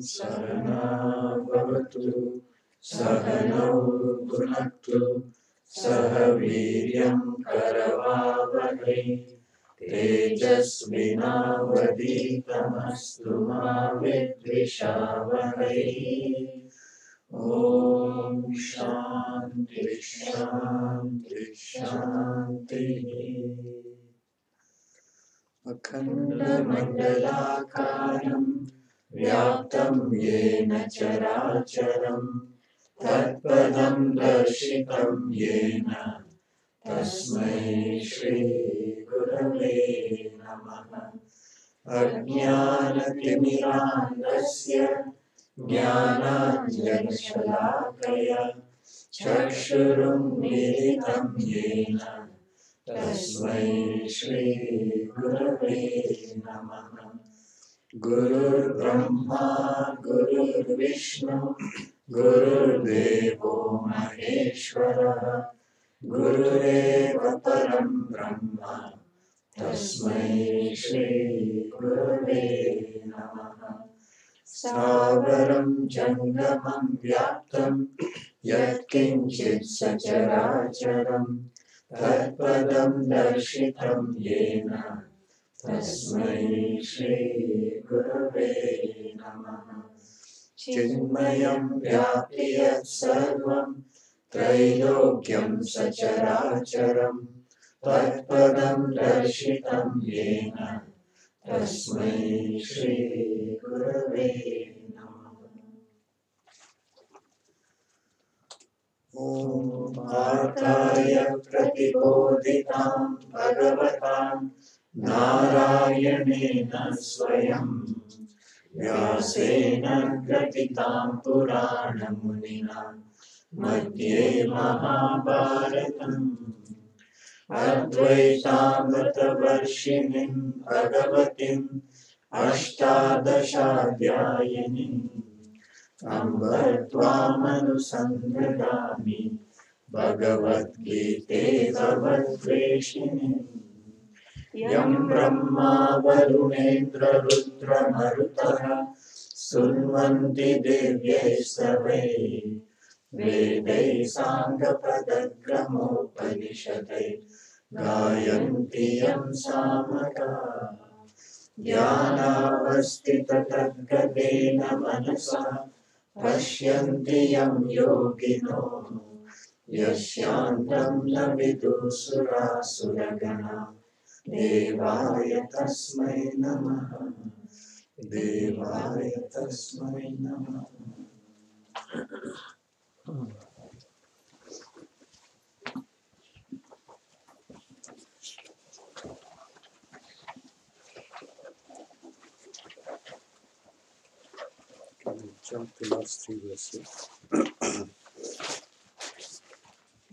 Sahana Bhavatu Sahanau Bhunaktu Sahaviryam Karavavahai Tejasvinavaditamastu ma vidvishavahai. Om Shanti Shanti Shanti. Akhanda Mandalakaram Vyaptam Yena Characharam Tatpadam Darshitam Yena Tasmai Shri Gurave Namaha. Ajnanatimmirandasya Jnananjana-shalakaya Chakshurummilitam Yena Tasmai Shri Gurave Namaha. Gurur Brahma Gurur Vishnu Gurur Devo Maheshwara Gurureva Param Brahma Tasmai Shri Gurave Namaha. Stavaram Jangamam Vyaptam Yat Kinchit Sacharacharam Tatpadam Darshitam Yena Tasmai Shri Gurave Namaha. Chinmayam Vyapiyat Sarvam Trailokyam Sacharacharam Tatpadam Darshitam Yena Tasmai Shri Gurave Namaha. Om Bhartaya Pratibodhitam Bhagavatam Narayanena Swayam Vyasena Gratitam Purana Munina Madhye Mahabharatam Advaitamritavarshinim Bhagavatim Ashtadashaadhyayinim Amba Tvamanusandradami Bhagavad Gita Bhagavad-veshinim Yam Brahma Varunendra Rudra Marutaha Sunvanti Divyaistavai Vedai Sangha Padagramopanishadai Gayanti Yam Samaka Jnanavastita Tadgadena Manasa Pashyanti Yam Yogino Yashyantam Na Vidusura Suragana Devaya Tasmai Namaha. Devaya Tasmai Namaha. Jump to last three verses.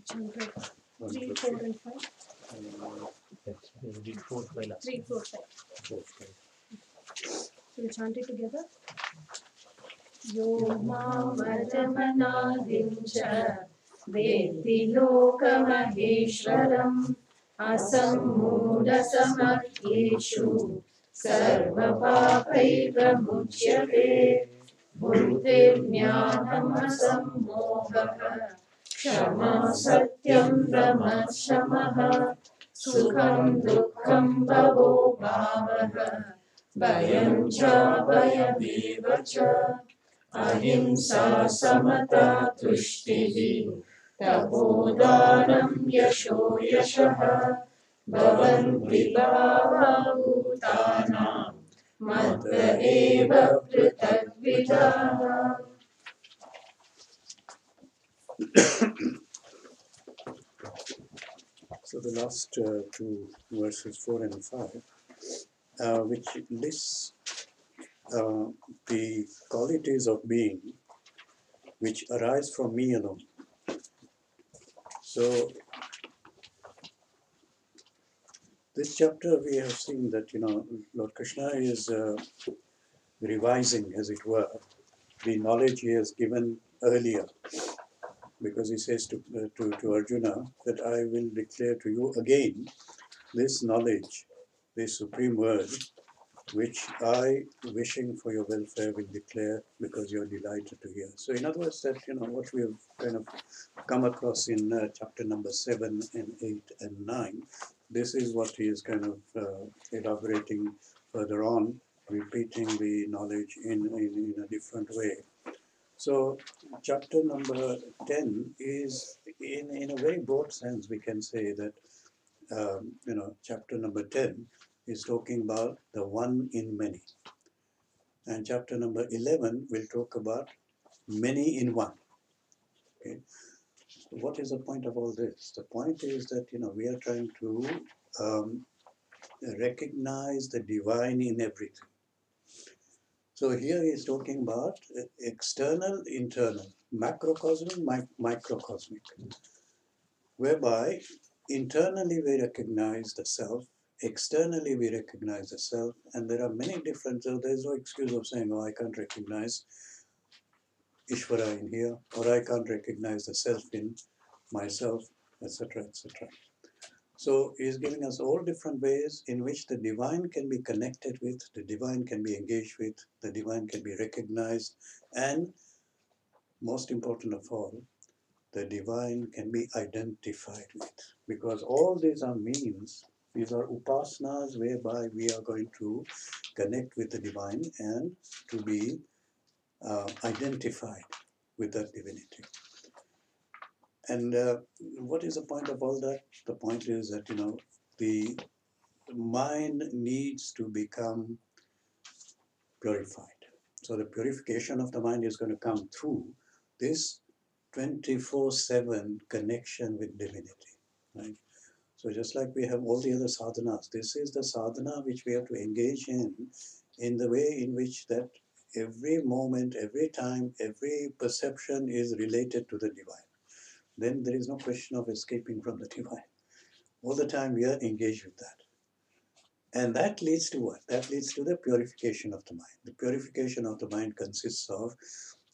Chapter 3, 4 and 5. Yes, we'll read 4, 5 last. 3, 4, 5. 4, 5. So we chant it together. Yo Mamajamanadincha Veti Lokamaheshwaram Asammudasamadhyeshu Sarvapāpai Pramuchyate Buddhirjnānamasammohaha Kshama Satyam Brahmashamaha Sukham Dukkham Bhavo Bhavaha Bhayam Cha Bhayameva Cha Ahimsa Samata Tushtihi Tapodanam Yasho Yashaha Bhavanti Bhava Bhutanam Matta Eva Pritagvidaha. So the last two verses 4 and 5, which lists the qualities of being which arise from me alone. So this chapter we have seen that Lord Krishna is revising, as it were, the knowledge he has given earlier, because he says to Arjuna that I will declare to you again this knowledge, this supreme word, which I, wishing for your welfare, will declare because you're delighted to hear. So in other words, that what we have kind of come across in chapter number 7 and 8 and 9, this is what he is kind of elaborating further on, repeating the knowledge in a different way. So chapter number 10 is, in a very broad sense, we can say that chapter number 10 is talking about the one in many. And chapter number 11 will talk about many in one. Okay. What is the point of all this? The point is that we are trying to recognize the divine in everything. So here he is talking about external, internal, macrocosmic, microcosmic, whereby internally we recognize the self, externally we recognize the self, and there are many different, so there's no excuse of saying, oh, I can't recognize Ishvara in here, or I can't recognize the self in myself, etc., etc. So he's giving us all different ways in which the divine can be connected with, the divine can be engaged with, the divine can be recognized, and most important of all, the divine can be identified with. Because all these are means, these are upasanas whereby we are going to connect with the divine and to be identified with that divinity. And what is the point of all that? The point is that, the mind needs to become purified. So the purification of the mind is going to come through this 24/7 connection with divinity, right? So just like we have all the other sadhanas, this is the sadhana which we have to engage in the way in which that every moment, every time, every perception is related to the divine. Then there is no question of escaping from the divine. All the time we are engaged with that. And that leads to what? That leads to the purification of the mind. The purification of the mind consists of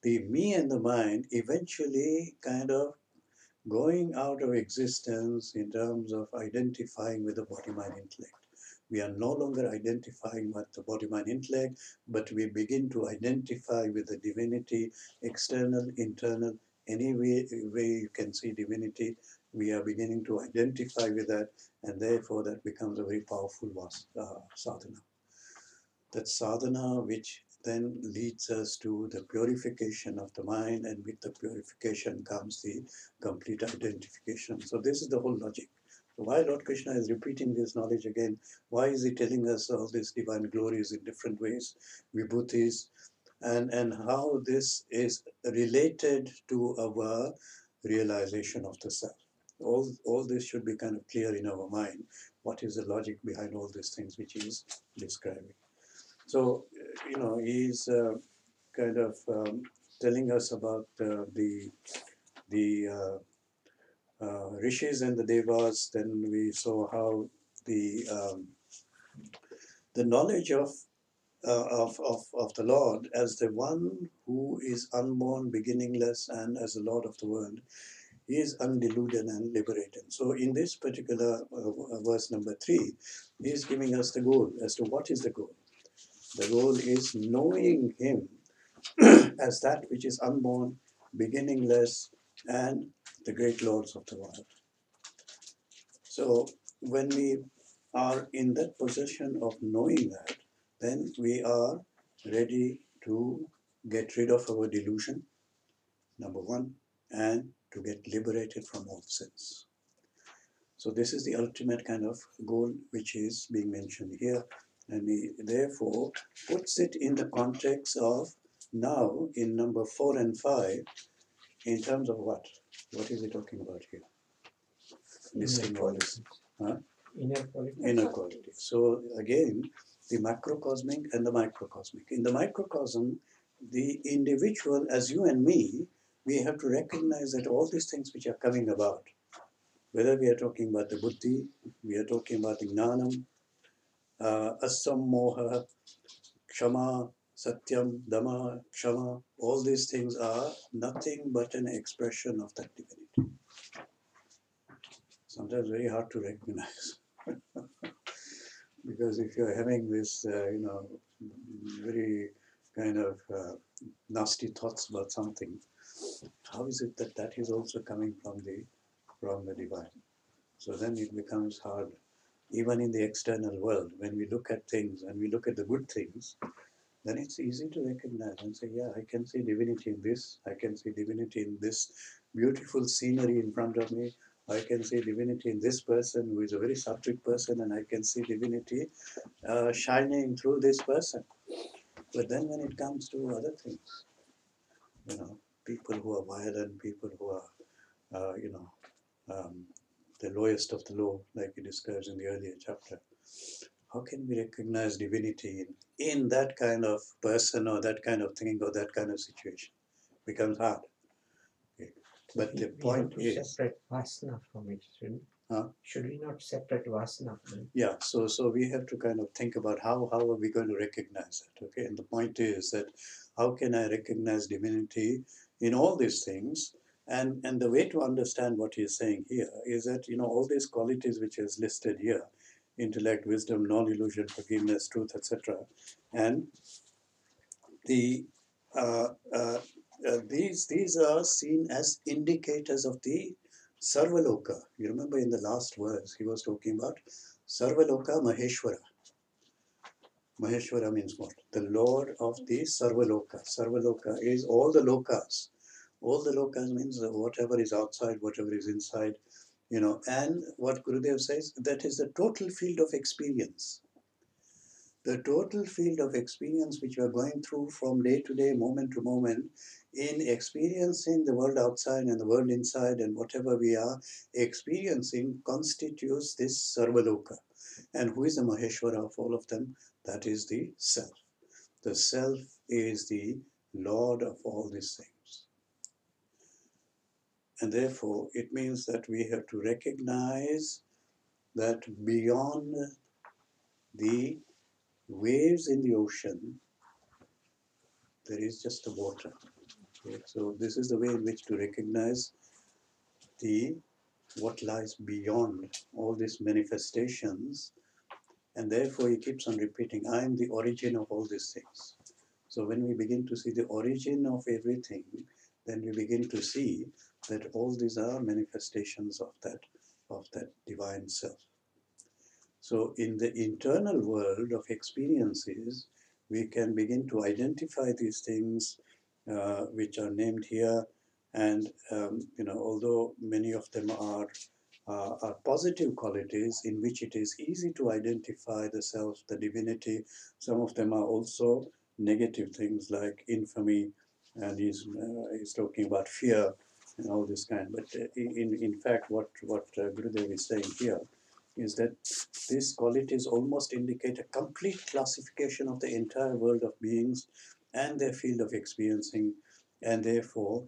the me and the mind eventually kind of going out of existence in terms of identifying with the body-mind intellect. We are no longer identifying with the body-mind intellect, but we begin to identify with the divinity, external, internal, any way you can see divinity, we are beginning to identify with that, and therefore that becomes a very powerful sadhana. That sadhana which then leads us to the purification of the mind, and with the purification comes the complete identification. So this is the whole logic. So why Lord Krishna is repeating this knowledge again? Why is he telling us all these divine glories in different ways, vibhutis, and how this is related to our realization of the self? All this should be kind of clear in our mind. What is the logic behind all these things which he is describing? So, he's kind of telling us about the rishis and the devas. Then we saw how the knowledge of the Lord as the one who is unborn, beginningless, and as the Lord of the world, he is undeluded and liberated. So in this particular verse number 3, he is giving us the goal as to what is the goal. The goal is knowing him as that which is unborn, beginningless, and the great lords of the world. So when we are in that position of knowing that, then we are ready to get rid of our delusion, number one, and to get liberated from all sins. So this is the ultimate kind of goal which is being mentioned here, and he therefore puts it in the context of now in number 4 and 5 in terms of what? What is he talking about here? Listing all this. Huh? Inner quality. Inner quality. So again, the macrocosmic and the microcosmic. In the microcosm, the individual, as you and me, we have to recognize that all these things which are coming about, whether we are talking about the buddhi, we are talking about the gnanam, asammoha, kshama, satyam, dhamma, kshama, all these things are nothing but an expression of that divinity. Sometimes very hard to recognize. Because if you're having this, very kind of nasty thoughts about something, how is it that that is also coming from the divine? So then it becomes hard, even in the external world, when we look at things and we look at the good things, then it's easy to recognize and say, yeah, I can see divinity in this, I can see divinity in this beautiful scenery in front of me, I can see divinity in this person who is a very sattvic person, and I can see divinity shining through this person. But then when it comes to other things, people who are violent, people who are, the lowest of the low, like he describes in the earlier chapter, how can we recognize divinity in that kind of person or that kind of thing or that kind of situation? Becomes hard. Okay. But the point is, separate vasana from it, shouldn't we? Huh? Should we not separate vasana from it? Yeah, so we have to kind of think about how are we going to recognize it, okay? And the point is that how can I recognize divinity in all these things? And the way to understand what he's saying here is that, all these qualities which is listed here, intellect, wisdom, non-illusion, forgiveness, truth, etc. And the these are seen as indicators of the Sarvaloka. You remember in the last verse he was talking about Sarvaloka Maheshwara. Maheshwara means what? The Lord of the Sarvaloka. Sarvaloka is all the lokas. All the lokas means whatever is outside, whatever is inside, and what Gurudev says, that is the total field of experience. The total field of experience which we are going through from day to day, moment to moment, in experiencing the world outside and the world inside, and whatever we are experiencing constitutes this Sarvaloka. And who is the Maheshwara of all of them? That is the Self. The Self is the Lord of all these things. And therefore, it means that we have to recognize that beyond the waves in the ocean, there is just the water. Okay? So this is the way in which to recognize what lies beyond all these manifestations. And therefore he keeps on repeating, I am the origin of all these things. So when we begin to see the origin of everything, then we begin to see that all these are manifestations of that divine self. So in the internal world of experiences, we can begin to identify these things which are named here, and although many of them are positive qualities in which it is easy to identify the self, the divinity, some of them are also negative things like infamy, and he's talking about fear and all this kind. But in fact, what Gurudev is saying here is that these qualities almost indicate a complete classification of the entire world of beings and their field of experiencing, and therefore,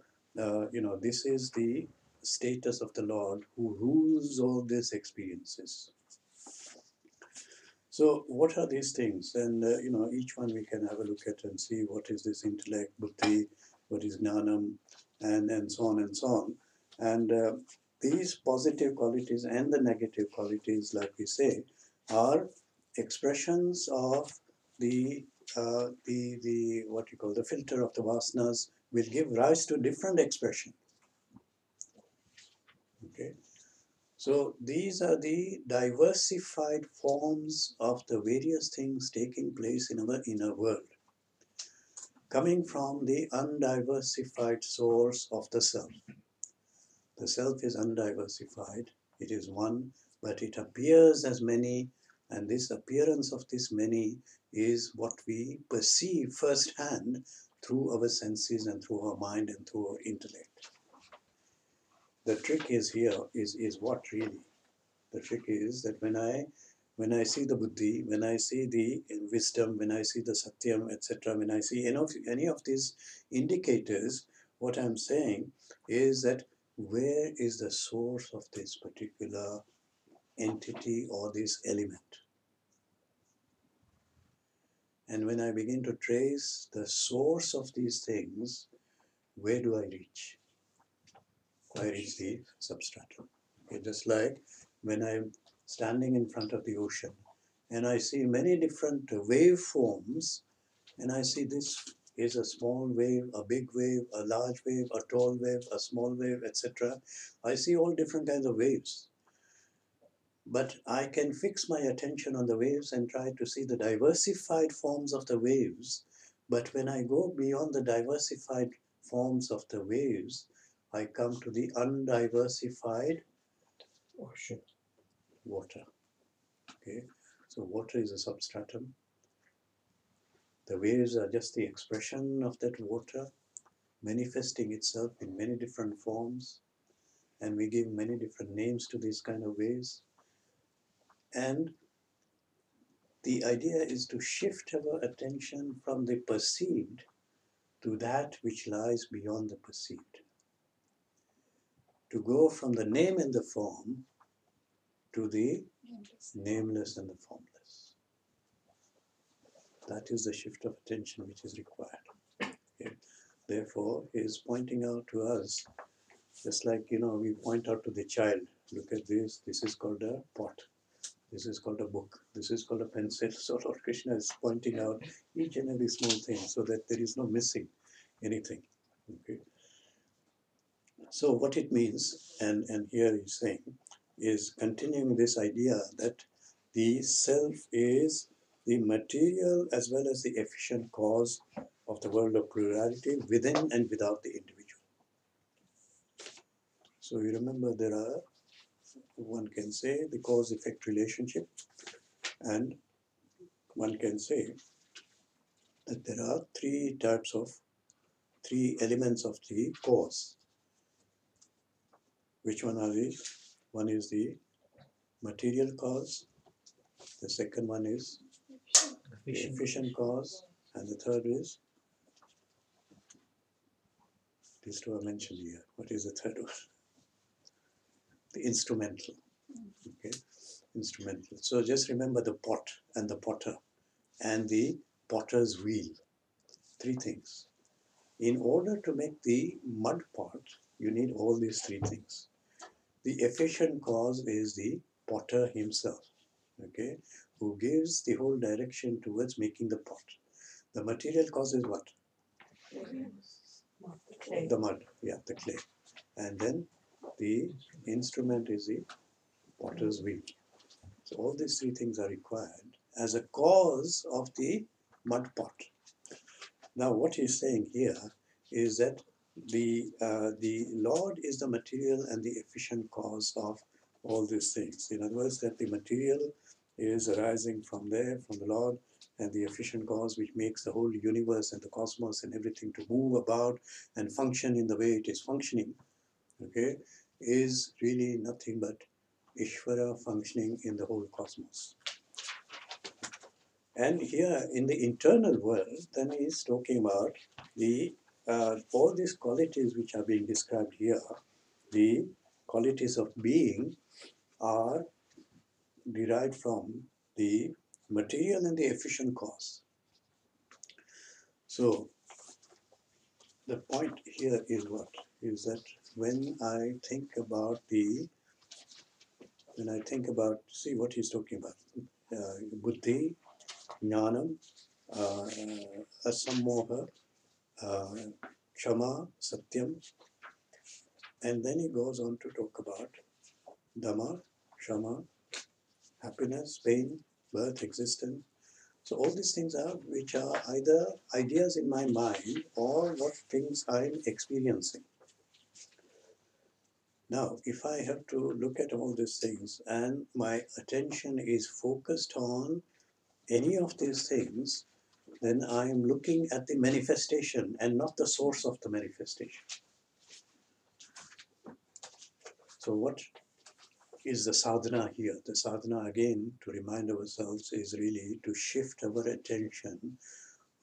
this is the status of the Lord who rules all these experiences. So, what are these things? And each one we can have a look at and see what is this intellect, buddhi, what is gnanam, and so on and so on. And these positive qualities and the negative qualities, like we say, are expressions of the what you call the filter of the vasanas, will give rise to different expression. Okay. So these are the diversified forms of the various things taking place in our inner world, coming from the undiversified source of the self. The self is undiversified, it is one, but it appears as many, and this appearance of this many is what we perceive firsthand through our senses and through our mind and through our intellect. The trick is here is what really? The trick is that when I when I see the buddhi, when I see the wisdom, when I see the satyam, etc., when I see any of these indicators, what I'm saying is that where is the source of this particular entity or this element? And when I begin to trace the source of these things, where do I reach? I reach the substratum. Okay, just like when I'm standing in front of the ocean and I see many different waveforms, and I see this is a small wave, a big wave, a large wave, a tall wave, a small wave, etc. I see all different kinds of waves. But I can fix my attention on the waves and try to see the diversified forms of the waves. But when I go beyond the diversified forms of the waves, I come to the undiversified Ocean. water. Okay, so water is a substratum. The waves are just the expression of that water, manifesting itself in many different forms, and we give many different names to these kind of waves. And the idea is to shift our attention from the perceived to that which lies beyond the perceived. To go from the name and the form to the nameless and the formless. That is the shift of attention which is required. Okay. Therefore, he is pointing out to us, just like, we point out to the child, look at this is called a pot. This is called a book. This is called a pencil. So Lord Krishna is pointing out each and every small thing so that there is no missing anything. Okay. So what it means, and here he's saying, is continuing this idea that the self is the material as well as the efficient cause of the world of plurality within and without the individual. So you remember there are, one can say, the cause-effect relationship, and one can say that there are three elements of the cause. Which one are these? One is the material cause, the second one is the efficient cause, and the third is, these two are mentioned here. What is the third one? The instrumental. Okay, instrumental. So just remember the pot and the potter and the potter's wheel. Three things. In order to make the mud pot, you need all these three things. The efficient cause is the potter himself, okay, who gives the whole direction towards making the pot. The material cause is what? The mud, the clay. And then the instrument is the potter's wheel. So all these three things are required as a cause of the mud pot. Now what he's saying here is that the Lord is the material and the efficient cause of all these things. In other words, that the material is arising from there, from the Lord, and the efficient cause which makes the whole universe and the cosmos and everything to move about and function in the way it is functioning, okay, is really nothing but Ishvara functioning in the whole cosmos. And here in the internal world, then he is talking about the all these qualities which are being described here, the qualities of being are derived from the material and the efficient cause. So the point here is what? Is that when I think about see what he's talking about, buddhi, jnanam, asammoha, kshama, satyam, and then he goes on to talk about dhamma, kshama, happiness, pain, birth, existence. So all these things are which are either ideas in my mind or what things I'm experiencing. Now, if I have to look at all these things and my attention is focused on any of these things, then I am looking at the manifestation and not the source of the manifestation. So what is the sadhana here. The sadhana, again, to remind ourselves, is really to shift our attention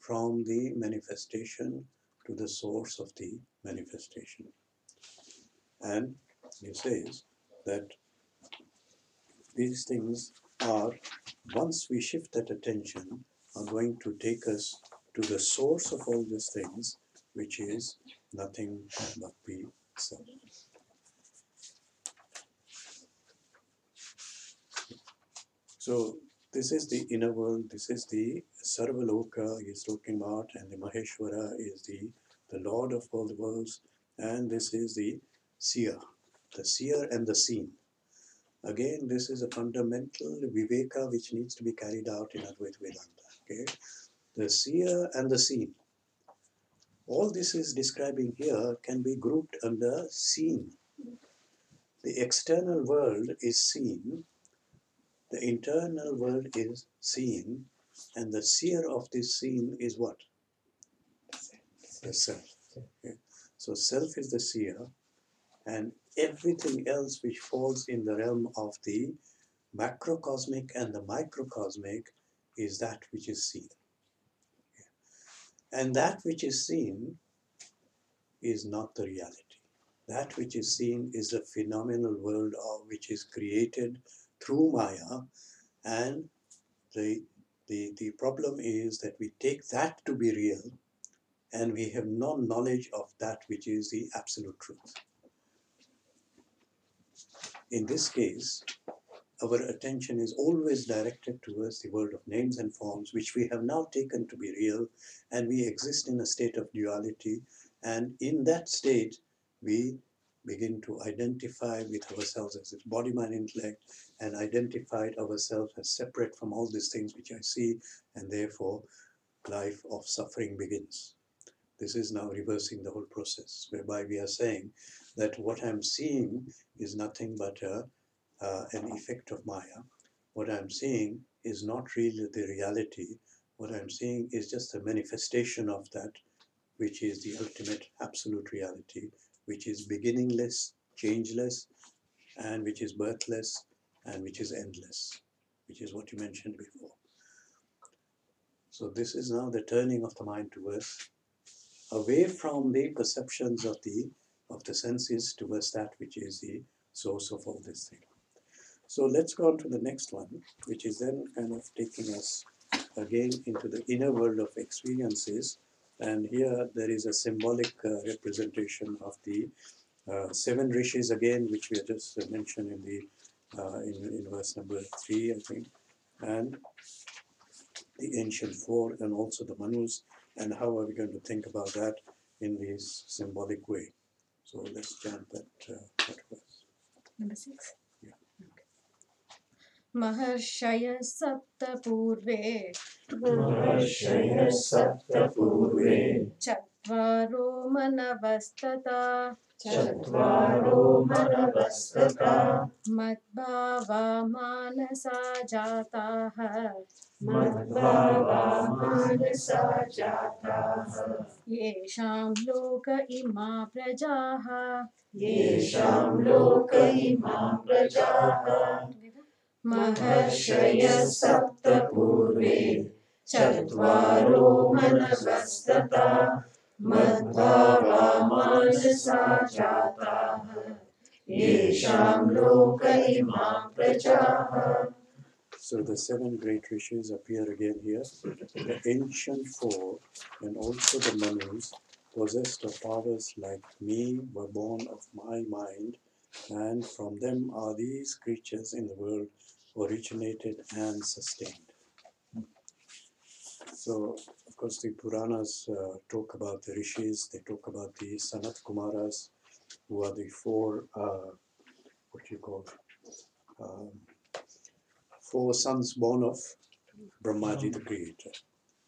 from the manifestation to the source of the manifestation. And he says that these things are, once we shift that attention, are going to take us to the source of all these things, which is nothing but the self. So this is the inner world, this is the Sarvaloka he is talking about, and the Maheshwara is the Lord of all the worlds, and this is the seer and the seen. Again, this is a fundamental viveka which needs to be carried out in Advaita Vedanta. Okay? The seer and the seen. All this is describing here can be grouped under seen. The external world is seen, the internal world is seen, and the seer of this seen is what? The self. Okay? So self is the seer, and everything else which falls in the realm of the macrocosmic and the microcosmic is that which is seen. And that which is seen is not the reality. That which is seen is a phenomenal world which is created through Maya, and the problem is that we take that to be real and we have no knowledge of that which is the absolute truth. In this case, our attention is always directed towards the world of names and forms, which we have now taken to be real, and we exist in a state of duality, and in that state we begin to identify with ourselves as body, mind, intellect, and identified ourselves as separate from all these things which I see, and therefore life of suffering begins. This is now reversing the whole process, whereby we are saying that what I'm seeing is nothing but an effect of Maya. What I'm seeing is not really the reality. What I'm seeing is just a manifestation of that, which is the ultimate absolute reality, which is beginningless, changeless, and which is birthless, and which is endless, which is what you mentioned before. So this is now the turning of the mind towards, away from the perceptions of the senses towards that which is the source of all this thing. So let's go on to the next one, which is then kind of taking us again into the inner world of experiences. And here there is a symbolic representation of the 7 rishis again, which we have just mentioned in the in verse number 3, I think, and the ancient 4, and also the Manus, and how are we going to think about that in this symbolic way. So let's chant that verse. Number 6. Yeah. Maharshaya sapta purve Mahārshaya sapta purve Chatvaro manavastata Chatvaro manavastata Madbhava manasa jataha Madbhava manasa jataha Yesham loka ima prajaha Yesham loka ima prajaha Mahārshaya sapta purve Chatvaro manavastata Madbhava manasa jataha Yesham loka ima prajaha. So the 7 great rishis appear again here. The ancient 4 and also the Manus, possessed of powers like me, were born of my mind, and from them are these creatures in the world originated and sustained. So, of course, the Puranas talk about the rishis, they talk about the Sanat Kumaras, who are the 4, um, 4 sons born of Brahmaji, the creator.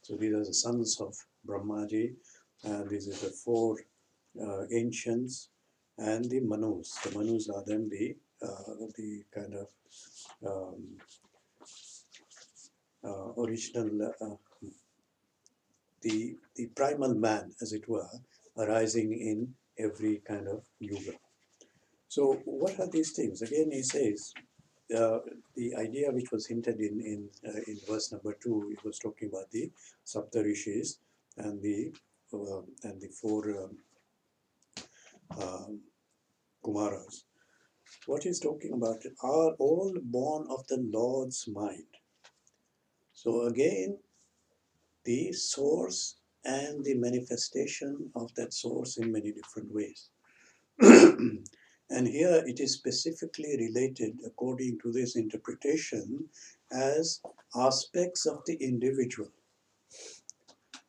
So these are the sons of Brahmaji, and these are the 4 ancients, and the Manus. The Manus are then the kind of original, the primal man, as it were, arising in every kind of yuga. So what are these things? Again, he says the idea which was hinted in verse number 2, it was talking about the Saptarishis and the four Kumaras. What he's talking about are all born of the Lord's mind. So again, the source and the manifestation of that source in many different ways. And here it is specifically related, according to this interpretation, as aspects of the individual.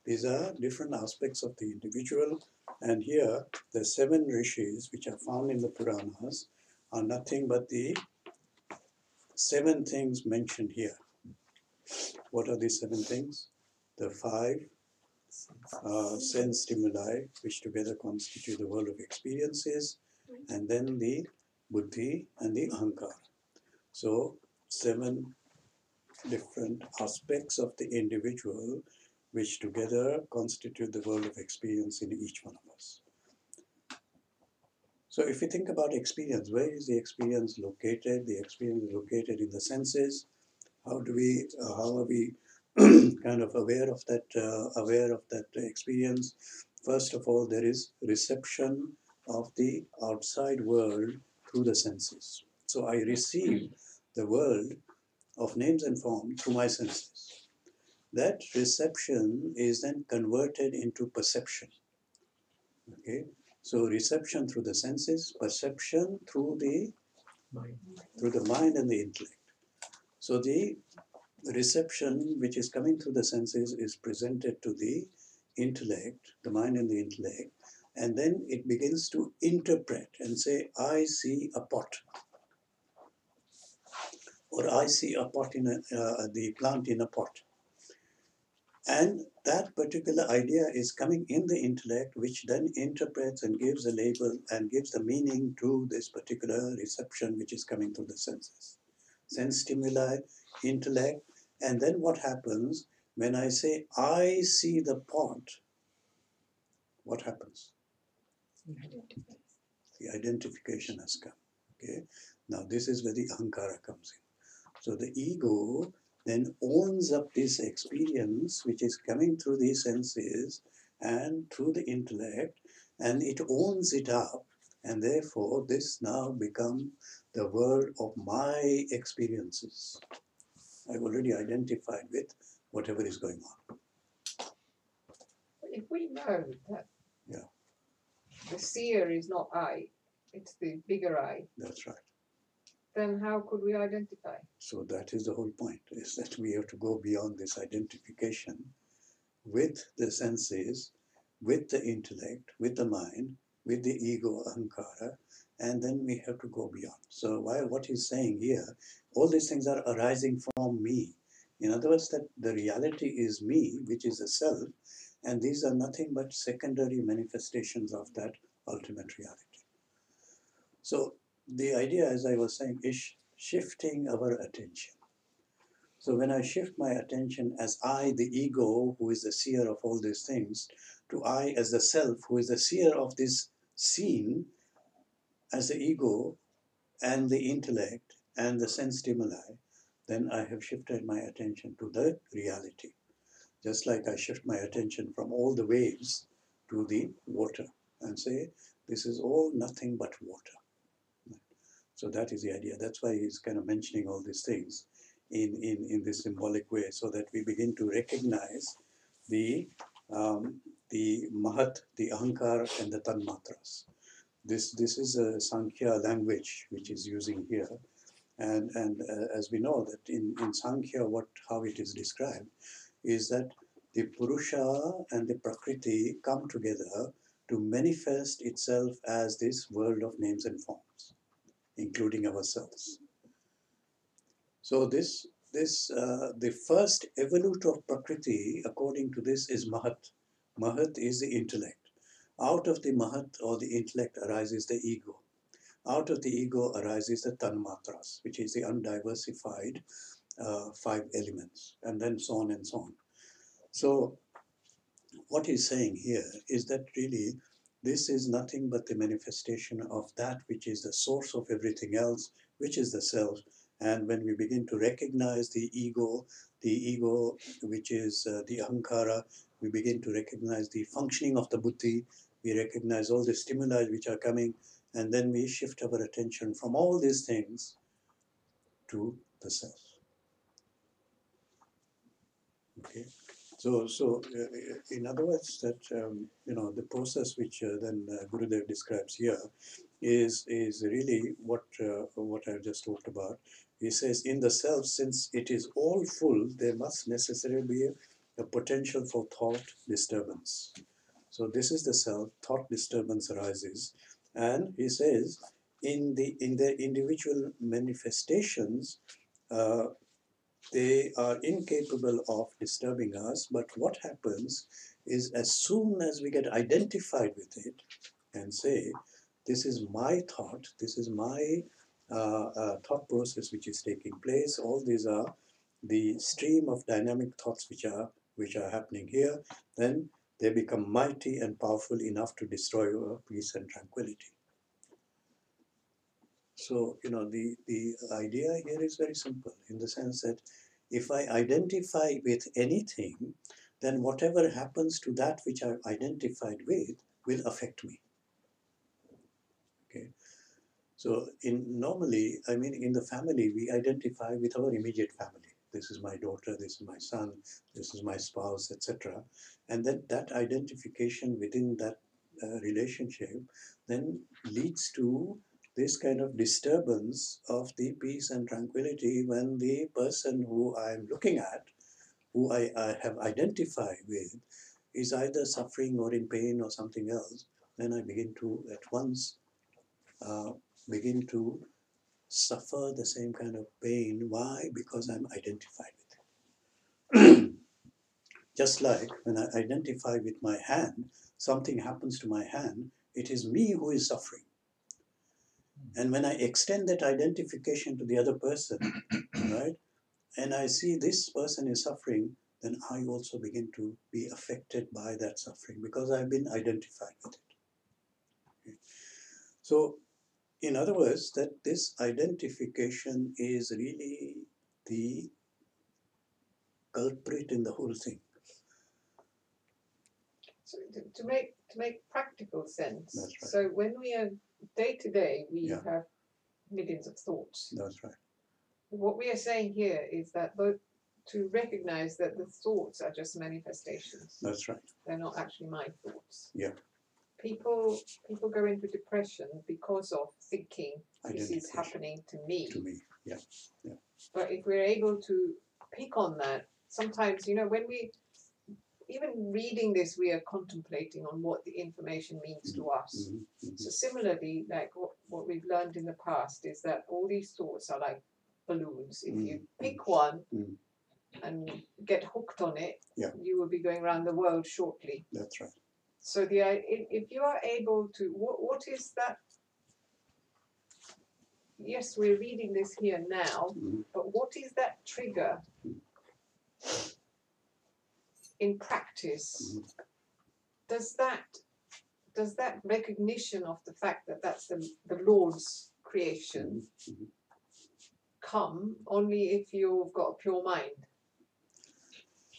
These are different aspects of the individual, and here the 7 rishis which are found in the Puranas are nothing but the 7 things mentioned here. What are these 7 things? The 5 sense stimuli, which together constitute the world of experiences, and then the buddhi and the ahankara. So 7 different aspects of the individual, which together constitute the world of experience in each one of us. So if we think about experience, where is the experience located? The experience is located in the senses. How are we kind of aware of that experience? First of all, there is reception of the outside world through the senses. So I receive the world of names and forms through my senses. That reception is then converted into perception. Okay, so reception through the senses, perception through the mind and the intellect. So the reception which is coming through the senses is presented to the intellect, the mind and the intellect, and then it begins to interpret and say, I see a pot, or I see a pot in the plant in a pot. And that particular idea is coming in the intellect, which then interprets and gives a label and gives the meaning to this particular reception which is coming through the senses. Sense stimuli, intellect, and then what happens when I say, I see the pot, what happens? The identification has come. Okay. Now this is where the ahankara comes in. So the ego then owns up this experience which is coming through the senses and through the intellect, and it owns it up, and therefore this now becomes the world of my experiences. I've already identified with whatever is going on. If we know that the seer is not I, it's the bigger I. That's right. Then how could we identify? So that is the whole point, is that we have to go beyond this identification with the senses, with the intellect, with the mind, with the ego, ahankara, and then we have to go beyond. So what he's saying here, all these things are arising from me. In other words, that the reality is me, which is a self, and these are nothing but secondary manifestations of that ultimate reality. So the idea, as I was saying, is shifting our attention. So when I shift my attention as I, the ego, who is the seer of all these things, to I as the self, who is the seer of this scene, as the ego and the intellect and the sense stimuli, then I have shifted my attention to the reality. Just like I shift my attention from all the waves to the water and say, this is all nothing but water. So that is the idea. That's why he's kind of mentioning all these things in this symbolic way, so that we begin to recognize the mahat, the ahankar, and the tanmatras. This is a Sankhya language which is using here, and as we know that in Sankhya, how it is described is that the Purusha and the Prakriti come together to manifest itself as this world of names and forms, including ourselves. So the first evolute of Prakriti, according to this, is Mahat. Mahat is the intellect. Out of the Mahat or the intellect arises the ego. Out of the ego arises the Tanmatras, which is the undiversified 5 elements, and then so on and so on. So what he's saying here is that really this is nothing but the manifestation of that which is the source of everything else, which is the self, And when we begin to recognize the ego which is the ahankara, we begin to recognize the functioning of the buddhi, we recognize all the stimuli which are coming, and then we shift our attention from all these things to the self. Okay, so in other words, that the process which then Gurudev describes here is really what I've just talked about. He says, in the self, since it is all full, there must necessarily be a potential for thought disturbance. So this is the self. Thought disturbance arises, and he says, in the individual manifestations, they are incapable of disturbing us. But what happens is, as soon as we get identified with it and say, this is my thought, this is my thought process which is taking place, all these are the stream of dynamic thoughts which are happening here, then they become mighty and powerful enough to destroy our peace and tranquility. So, the idea here is very simple, in the sense that if I identify with anything, then whatever happens to that which I've identified with will affect me. Okay. So normally, in the family, we identify with our immediate family. This is my daughter, this is my son, this is my spouse, etc. And then that identification within that relationship then leads to this kind of disturbance of the peace and tranquility when the person who I'm looking at, who I have identified with, is either suffering or in pain or something else. Then I begin to at once begin to suffer the same kind of pain. Why? Because I'm identified with it. Just like when I identify with my hand, something happens to my hand, it is me who is suffering. And when I extend that identification to the other person, right, and I see this person is suffering, then I also begin to be affected by that suffering because I've been identified with it. Okay. So, in other words, that this identification is really the culprit in the whole thing. So to make practical sense. That's right. So when we are day to day, we Yeah. have millions of thoughts. That's right. What we are saying here is that to recognize that the thoughts are just manifestations. That's right. They're not actually my thoughts. Yeah. People go into depression because of thinking this is happening to me. To me, yeah. Yeah. But if we're able to pick on that, sometimes, when we even reading this, we are contemplating on what the information means to us. Mm-hmm. So similarly, like what we've learned in the past is that all these thoughts are like balloons. If you pick one and get hooked on it, yeah. you will be going around the world shortly. That's right. So if you are able to, what is that? Yes, we're reading this here now, but what is that trigger in practice? Does that recognition of the fact that that's the Lord's creation come only if you've got a pure mind?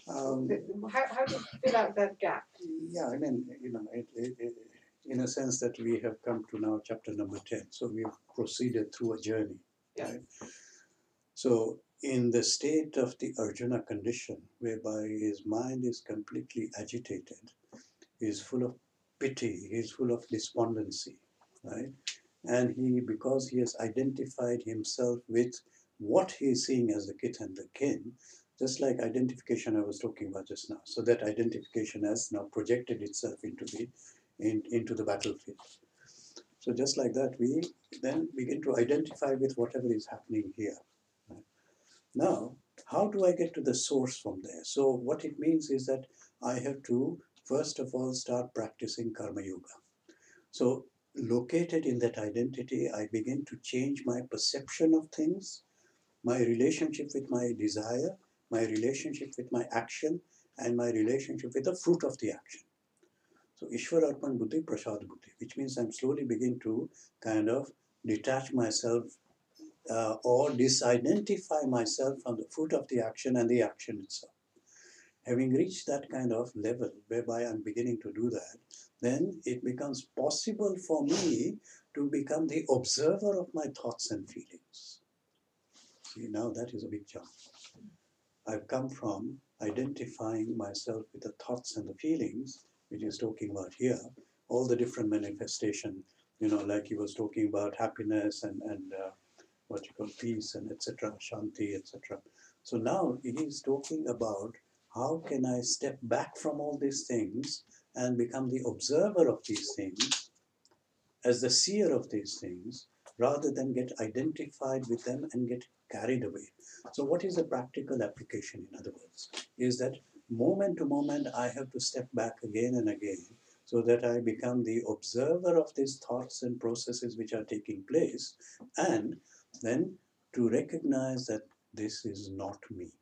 How do you fill out that gap? Yeah, in a sense that we have come to now chapter number 10. So we've proceeded through a journey. Yeah. Right? So in the state of the Arjuna condition, whereby his mind is completely agitated, he is full of pity, he is full of despondency, right? And because he has identified himself with what he is seeing as the kith and the kin, just like identification I was talking about just now. So that identification has now projected itself into the battlefield. So just like that, we then begin to identify with whatever is happening here. Right? Now, how do I get to the source from there? So what it means is that I have to, first of all, start practicing karma yoga. So located in that identity, I begin to change my perception of things, my relationship with my desire, my relationship with my action, and my relationship with the fruit of the action. So Ishwar Arpan Buddhi Prasad Buddhi, which means I'm slowly beginning to kind of detach myself or disidentify myself from the fruit of the action and the action itself. Having reached that kind of level whereby I'm beginning to do that, then it becomes possible for me to become the observer of my thoughts and feelings. See, now that is a big jump. I've come from identifying myself with the thoughts and the feelings, which he's talking about here, all the different manifestation, like he was talking about happiness and what you call peace and etc., shanti, etc. So now he's talking about how can I step back from all these things and become the observer of these things, as the seer of these things, rather than get identified with them and get carried away. So what is the practical application, in other words, is that moment to moment I have to step back again and again so that I become the observer of these thoughts and processes which are taking place, and then to recognize that this is not me.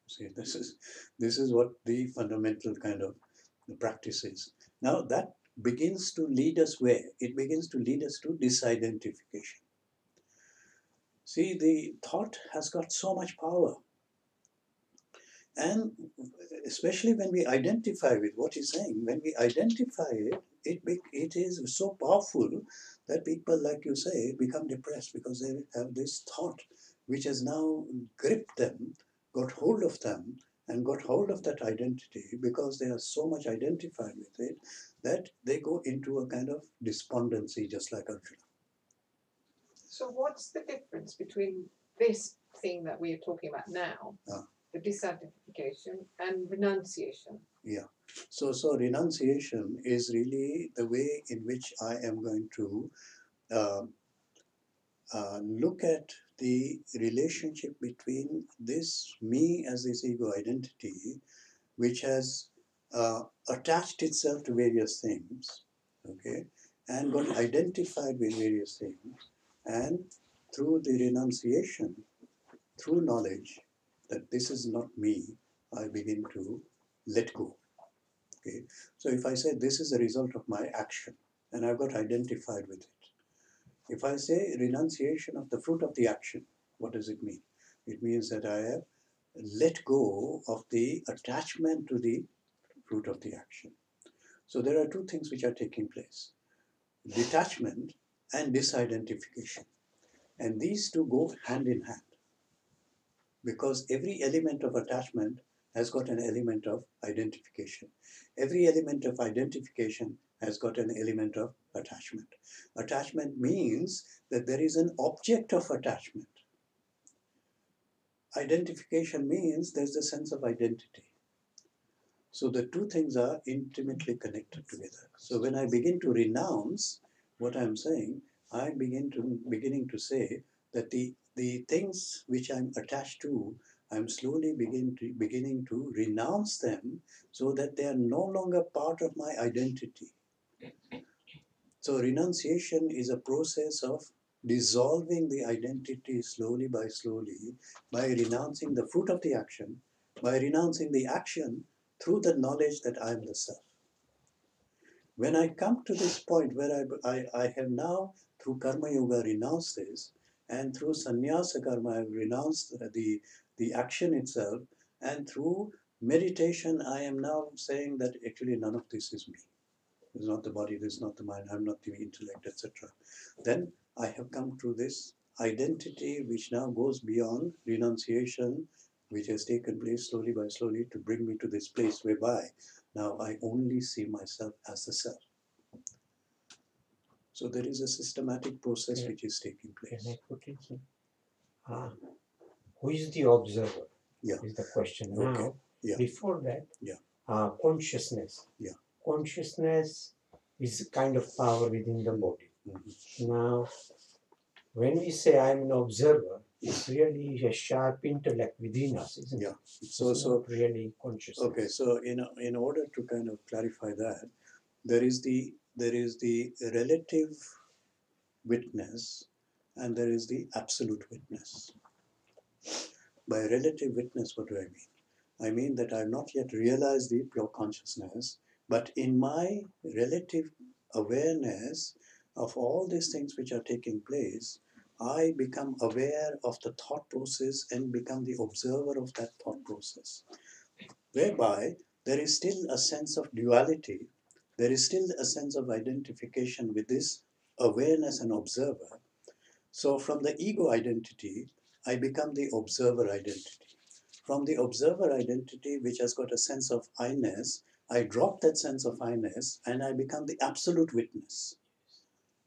See, this is what the fundamental kind of practice is. Now that begins to lead us where? It begins to lead us to disidentification. See, the thought has got so much power. And especially when we identify with what he's saying, when we identify it is so powerful that people, like you say, become depressed because they have this thought which has now gripped them, got hold of them, and got hold of that identity because they are so much identified with it that they go into a kind of despondency, just like Arjuna. So what's the difference between this thing that we are talking about now, the disidentification, and renunciation? Yeah. So renunciation is really the way in which I am going to look at the relationship between this me as this ego identity, which has attached itself to various things, okay, and got identified with various things, and through the renunciation, through knowledge that this is not me, I begin to let go. Okay, so if I say this is a result of my action, and I've got identified with it. If I say renunciation of the fruit of the action, what does it mean? It means that I have let go of the attachment to the fruit of the action. So there are two things which are taking place: detachment and disidentification. And these two go hand in hand, because every element of attachment has got an element of identification. Every element of identification has got an element of attachment. Attachment means that there is an object of attachment. Identification means there's a sense of identity. So the two things are intimately connected together. So when I begin to renounce what I'm saying, I'm beginning to say that the things which I'm attached to, I'm slowly beginning to renounce them so that they are no longer part of my identity. So renunciation is a process of dissolving the identity slowly by renouncing the fruit of the action, by renouncing the action through the knowledge that I am the self. When I come to this point where I have now, through Karma Yoga, renounced this, and through Sannyasa Karma, I have renounced the action itself, and through meditation, I am now saying that actually none of this is me. This is not the body, this is not the mind, I'm not the intellect, etc. Then I have come to this identity which now goes beyond renunciation, which has taken place slowly by slowly to bring me to this place whereby now I only see myself as the self. So there is a systematic process which is taking place. Can I put it here? Who is the observer? Yeah. Is the question. Okay. Now, Yeah. before that, Yeah. Consciousness. Yeah. Consciousness is a kind of power within the body. Mm-hmm. Now, when we say I'm an observer, it's really a sharp intellect within us, isn't it? It's not really consciousness. Okay, so in order to kind of clarify that, there is the relative witness and there is the absolute witness. By relative witness, what do I mean? I mean that I've not yet realized the pure consciousness, but in my relative awareness of all these things which are taking place, I become aware of the thought process and become the observer of that thought process, whereby there is still a sense of duality, there is still a sense of identification with this awareness and observer. So from the ego identity, I become the observer identity. From the observer identity, which has got a sense of I-ness, I drop that sense of I-ness and I become the absolute witness.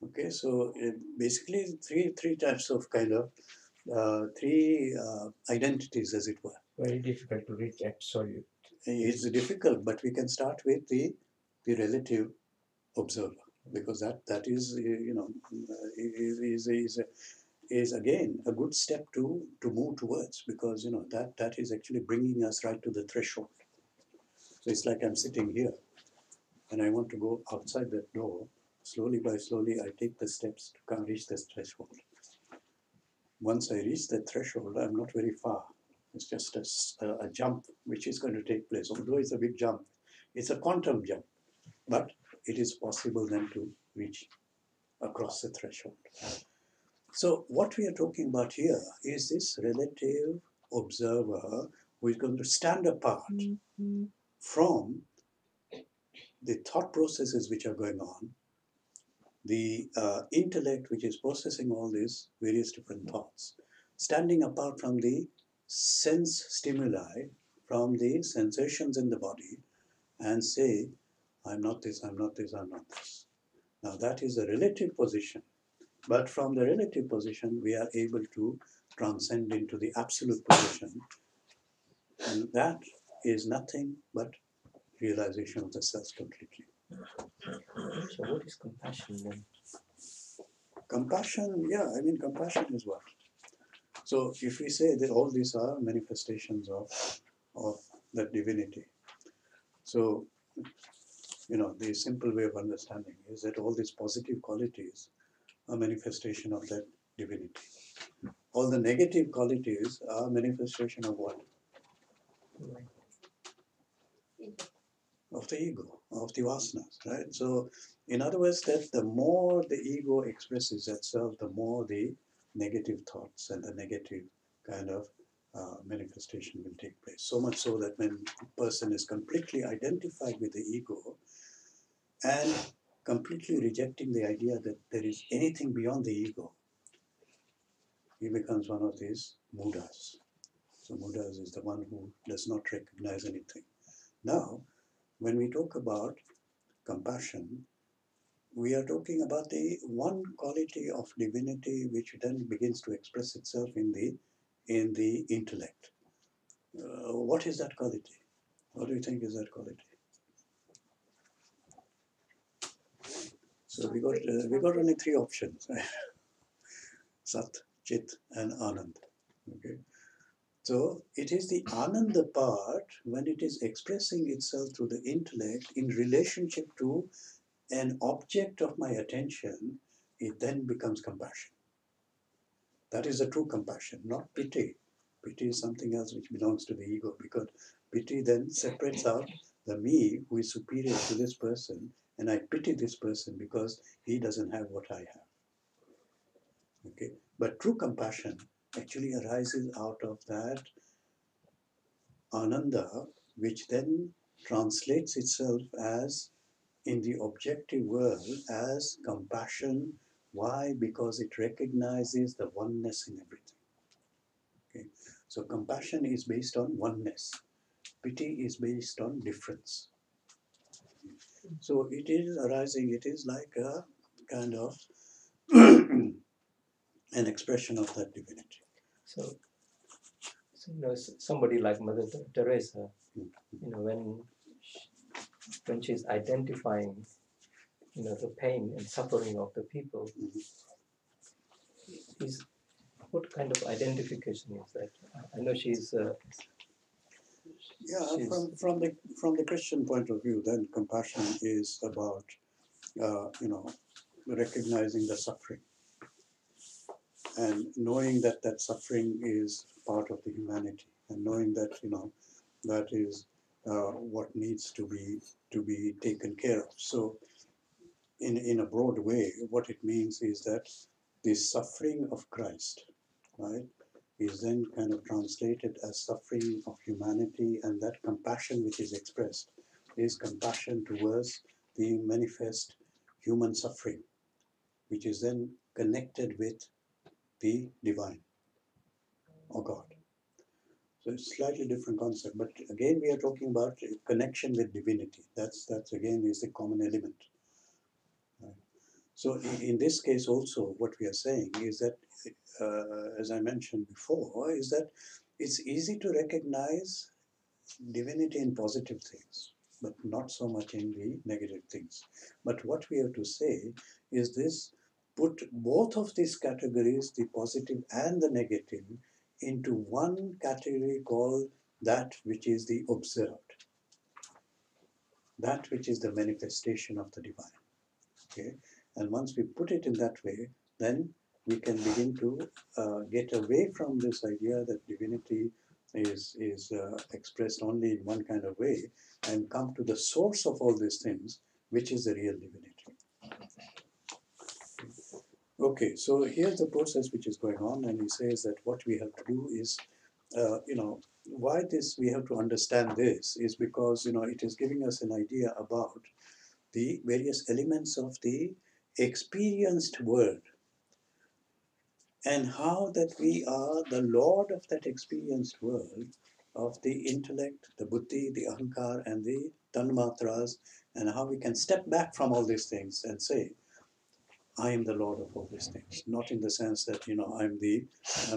Okay, so basically three types of kind of three identities, as it were. Very difficult to reach absolute. It's difficult, but we can start with the relative observer, because that is is again a good step to move towards, because that is actually bringing us right to the threshold. So it's like I'm sitting here and I want to go outside that door. Slowly by slowly I take the steps to come reach this threshold. Once I reach that threshold, I'm not very far. It's just a jump which is going to take place. Although it's a big jump, it's a quantum jump, but it is possible then to reach across the threshold. So what we are talking about here is this relative observer who is going to stand apart from the thought processes which are going on, the intellect which is processing all these various different thoughts, standing apart from the sense stimuli, from the sensations in the body, and say, I'm not this, I'm not this, I'm not this. Now that is a relative position. But from the relative position, we are able to transcend into the absolute position. And that is nothing but realization of the self completely. So what is compassion then? Compassion, yeah, I mean, compassion is what? So if we say that all these are manifestations of that divinity, so, the simple way of understanding is that all these positive qualities are manifestation of that divinity. All the negative qualities are manifestation of what? Of the ego, of the vasanas, right? So, in other words, that the more the ego expresses itself, the more the negative thoughts and the negative kind of manifestation will take place. So much so that when a person is completely identified with the ego and completely rejecting the idea that there is anything beyond the ego, he becomes one of these mudas. So mudas is the one who does not recognize anything. Now, when we talk about compassion, we are talking about the one quality of divinity which then begins to express itself in the intellect. What is that quality? What do you think is that quality? So we got only three options: Sat, Chit, and Anand. Okay. So it is the Ananda part when it is expressing itself through the intellect in relationship to an object of my attention, it then becomes compassion. That is a true compassion, not pity. Pity is something else which belongs to the ego, because pity then separates out the me who is superior to this person, and I pity this person because he doesn't have what I have. Okay, but true compassion actually arises out of that ananda, which then translates itself as in the objective world as compassion. Why? Because it recognizes the oneness in everything. Okay? So compassion is based on oneness. Pity is based on difference. So it is arising, it is like a kind of an expression of that divinity. So somebody like Mother Teresa, when she's identifying, the pain and suffering of the people, what kind of identification is that? I know she's. From the Christian point of view, then compassion is about recognizing the suffering and knowing that that suffering is part of the humanity, and knowing that that is what needs to be taken care of. So in a broad way, what it means is that the suffering of Christ, right, is then kind of translated as suffering of humanity, and that compassion which is expressed is compassion towards the manifest human suffering, which is then connected with the divine or God. So it's slightly different concept, but again we are talking about connection with divinity. That's again is the common element. Right? So in this case also, what we are saying is that, as I mentioned before, is that it's easy to recognize divinity in positive things, but not so much in the negative things. But what we have to say is this: put both of these categories, the positive and the negative, into one category called that which is the observed, that which is the manifestation of the divine. Okay, and once we put it in that way, then we can begin to get away from this idea that divinity is expressed only in one kind of way, and come to the source of all these things, which is the real divinity. Okay, so here's the process which is going on, and he says that what we have to do is, why this we have to understand this is because it is giving us an idea about the various elements of the experienced world, and how that we are the lord of that experienced world, of the intellect, the buddhi, the ahankar, and the tanmatras, and how we can step back from all these things and say, I am the lord of all these things. Not in the sense that I'm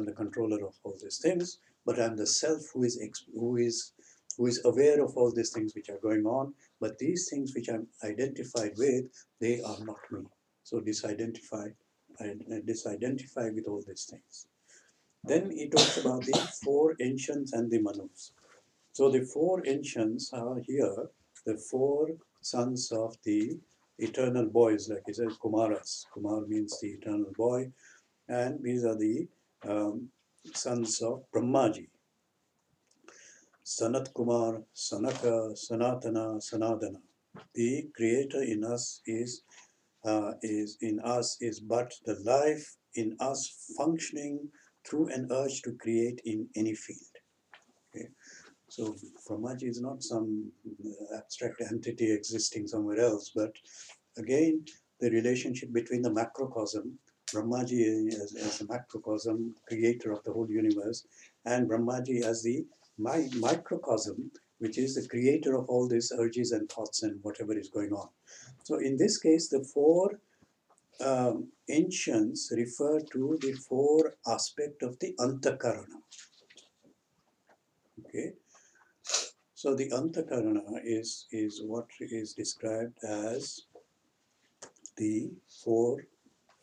the controller of all these things, but I'm the self who is aware of all these things which are going on. But these things which I'm identified with, they are not me. So disidentify with all these things. Then he talks about the four ancients and the manus. So the four ancients are here, the four sons of the eternal boys, like he says, Kumaras. Kumar means the eternal boy, and these are the sons of Brahmaji. Sanat Kumar, Sanaka, Sanatana, Sanadana. The creator in us is but the life in us functioning through an urge to create in any field. Okay? So Brahmaji is not some abstract entity existing somewhere else, but again, the relationship between the macrocosm, Brahmaji as a macrocosm, creator of the whole universe, and Brahmaji as the microcosm, which is the creator of all these urges and thoughts and whatever is going on. So in this case, the four ancients refer to the four aspects of the antakarana. Okay, so the antakarana is what is described as the four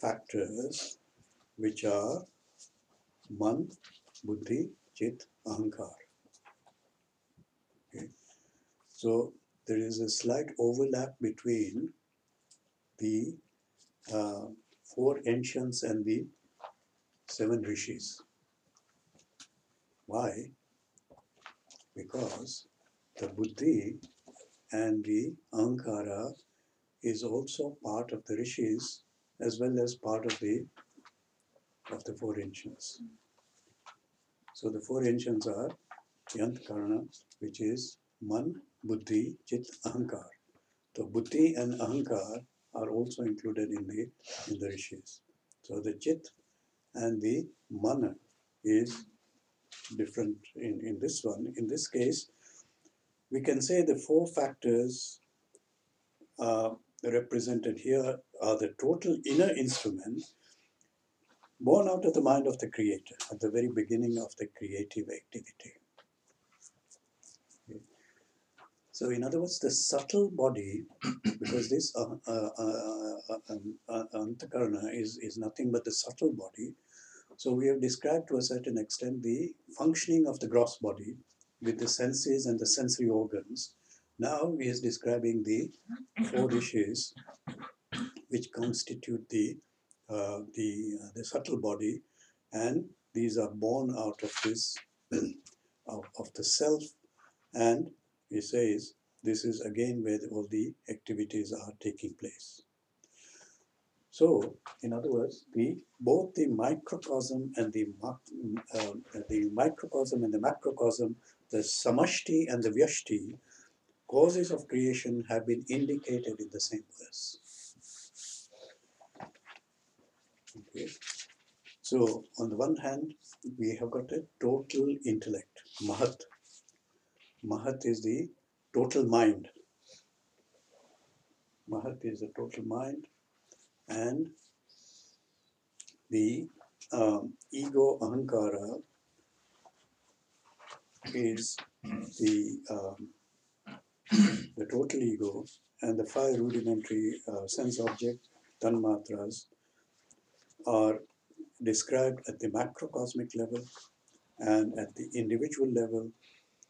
factors, which are man, buddhi, chit, ahankar. Okay, so there is a slight overlap between the four ancients and the seven rishis. Why? Because the buddhi and the ahankara is also part of the rishis as well as part of the four ancients. So the four ancients are the antakarana, which is man, buddhi, chit, ahankar. So buddhi and ahankar are also included in the rishis. So the chit and the mana is different in this one. In this case, we can say the four factors represented here are the total inner instrument born out of the mind of the creator at the very beginning of the creative activity. Okay. So in other words, the subtle body, because this antakarana is nothing but the subtle body. So we have described to a certain extent the functioning of the gross body with the senses and the sensory organs. Now he is describing the four rishis which constitute the subtle body, and these are born out of this of the self, and he says this is again where all the activities are taking place. So, in other words, both the microcosm and the microcosm and the macrocosm, the samashti and the vyashti, causes of creation have been indicated in the same verse. Okay. So, on the one hand, we have got a total intellect, Mahat. Mahat is the total mind. Mahat is the total mind, and the ego, ahankara, is the total ego, and the five rudimentary sense objects, tanmatras, are described at the macrocosmic level, and at the individual level,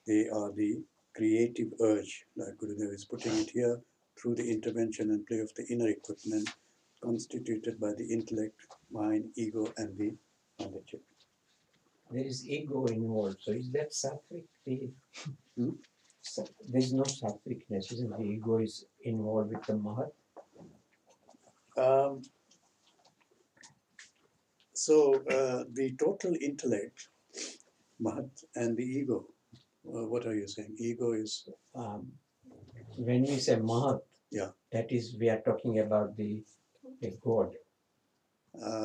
they are the creative urge, like Gurudev is putting it here, through the intervention and play of the inner equipment constituted by the intellect, mind, ego, and the chit. There is ego involved, so is that sattvic? Hmm? There is no sattvicness, isn't the ego is involved with the Mahat? The total intellect, Mahat, and the ego, what are you saying? Ego is... when we say Mahat, yeah, that is, we are talking about the God,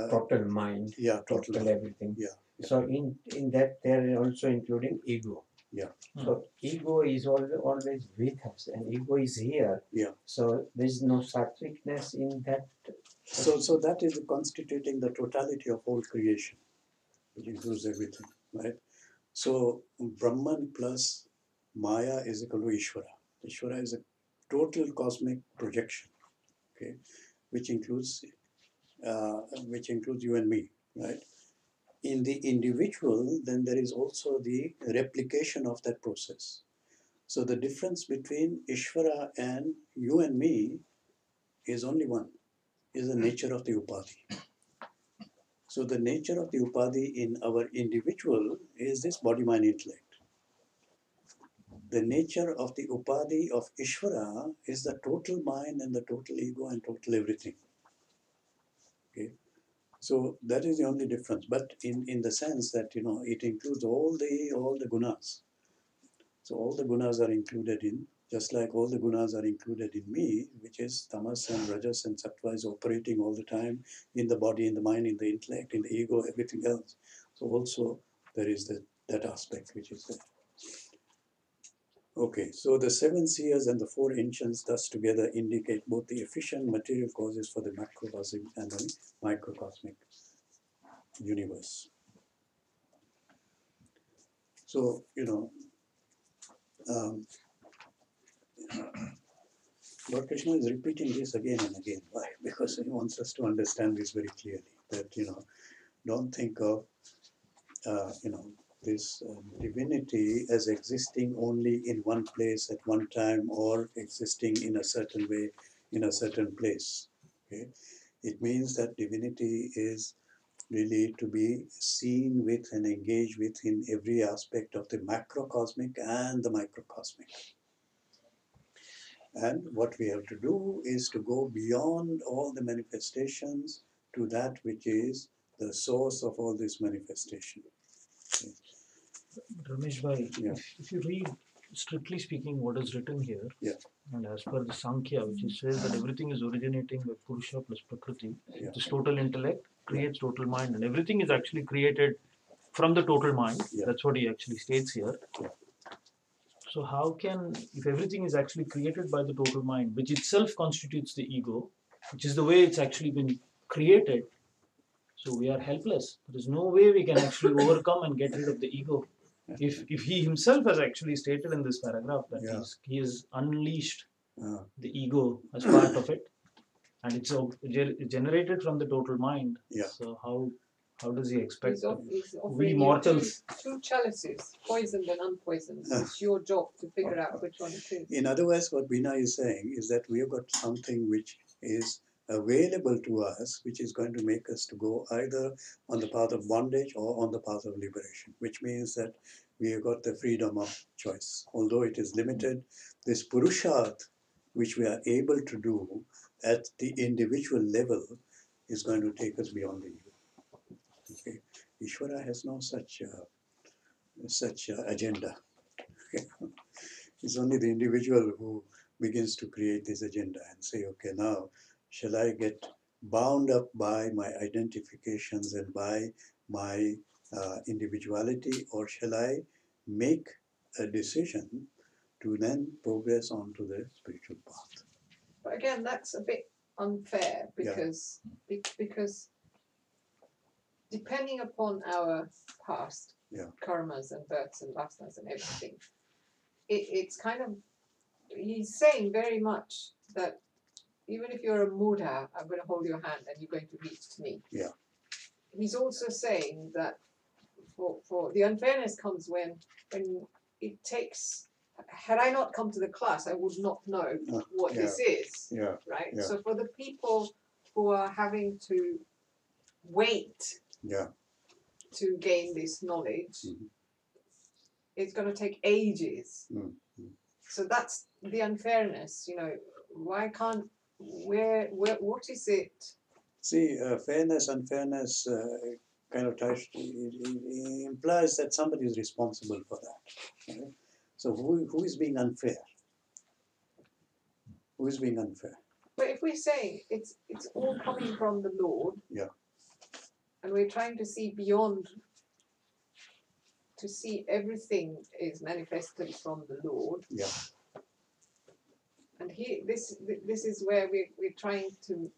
total mind, yeah, total everything. Yeah, yeah. So in that they are also including ego. Yeah. So ego is always with us, and ego is here. Yeah. So there is no sattvicness in that. So that is constituting the totality of whole creation, which includes everything, right? So Brahman plus Maya is equal to Ishvara. Ishvara is a total cosmic projection, okay, which includes you and me, right? In the individual, then there is also the replication of that process. So the difference between Ishvara and you and me is only one, is the nature of the upadhi. So the nature of the upadhi in our individual is this body-mind intellect. The nature of the upadhi of Ishvara is the total mind and the total ego and total everything. Okay. So that is the only difference. But in the sense that it includes all the gunas. So all the gunas are included in, just like all the gunas are included in me, which is tamas and rajas and sattva is operating all the time in the body, in the mind, in the intellect, in the ego, everything else. So also there is that aspect which is there. Okay, so the seven seers and the four ancients thus together indicate both the efficient material causes for the macrocosmic and the microcosmic universe. So, Lord Krishna is repeating this again and again. Why? Because he wants us to understand this very clearly. That, don't think of, this divinity as existing only in one place at one time or existing in a certain way in a certain place. Okay? It means that divinity is really to be seen with and engaged with in every aspect of the macrocosmic and the microcosmic. And what we have to do is to go beyond all the manifestations to that which is the source of all this manifestation. Okay. Ramesh bhai, Yeah. if you read, strictly speaking, what is written here, Yeah. and as per the Sankhya, which says that everything is originating with Purusha plus Prakriti, Yeah. this total intellect creates total mind, and everything is actually created from the total mind. Yeah. That's what he actually states here. Yeah. So how can, if everything is actually created by the total mind, which itself constitutes the ego, which is the way it's actually been created, so we are helpless. There is no way we can actually overcome and get rid of the ego. If he himself has actually stated in this paragraph that he has unleashed the ego as part of it, and it's generated from the total mind. Yeah. So how does he expect He's we offering mortals? you two chalices, poisoned and unpoisoned. It's your job to figure out which one it is. In other words, what Bina is saying is that we have got something which is available to us, which is going to make us to go either on the path of bondage or on the path of liberation, which means that we have got the freedom of choice. Although it is limited, this purusharth, which we are able to do at the individual level, is going to take us beyond the ego. Okay? Ishvara has no such agenda. It's only the individual who begins to create this agenda and say, okay, now shall I get bound up by my identifications and by my individuality, or shall I make a decision to then progress onto the spiritual path? But again, that's a bit unfair because because depending upon our past karmas and births and vasanas and everything, it's kind of, he's saying very much that even if you're a mudha, I'm going to hold your hand and you're going to reach to me. Yeah. He's also saying that for the unfairness comes when it takes. Had I not come to the class, I would not know what this is. Yeah. Right. Yeah. So for the people who are having to wait to gain this knowledge, it's going to take ages. So that's the unfairness. You know, why can't what is it? See, fairness, unfairness kind of it implies that somebody is responsible for that. Right? So who is being unfair? Who is being unfair? But if we say it's all coming from the Lord, and we're trying to see beyond, to see everything is manifested from the Lord, and this is where we're trying to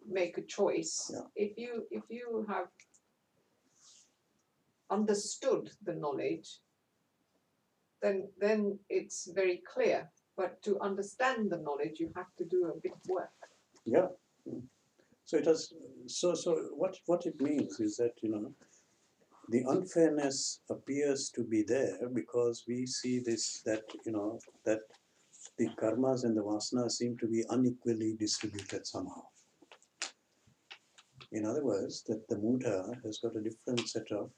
make a choice. If you have understood the knowledge, then it's very clear. But to understand the knowledge, you have to do a bit of work. Yeah. So it does. So what it means is that, you know, the unfairness appears to be there because we see this, that, you know, that the karmas and the vasanas seem to be unequally distributed somehow. In other words, that the mudha has got a different set of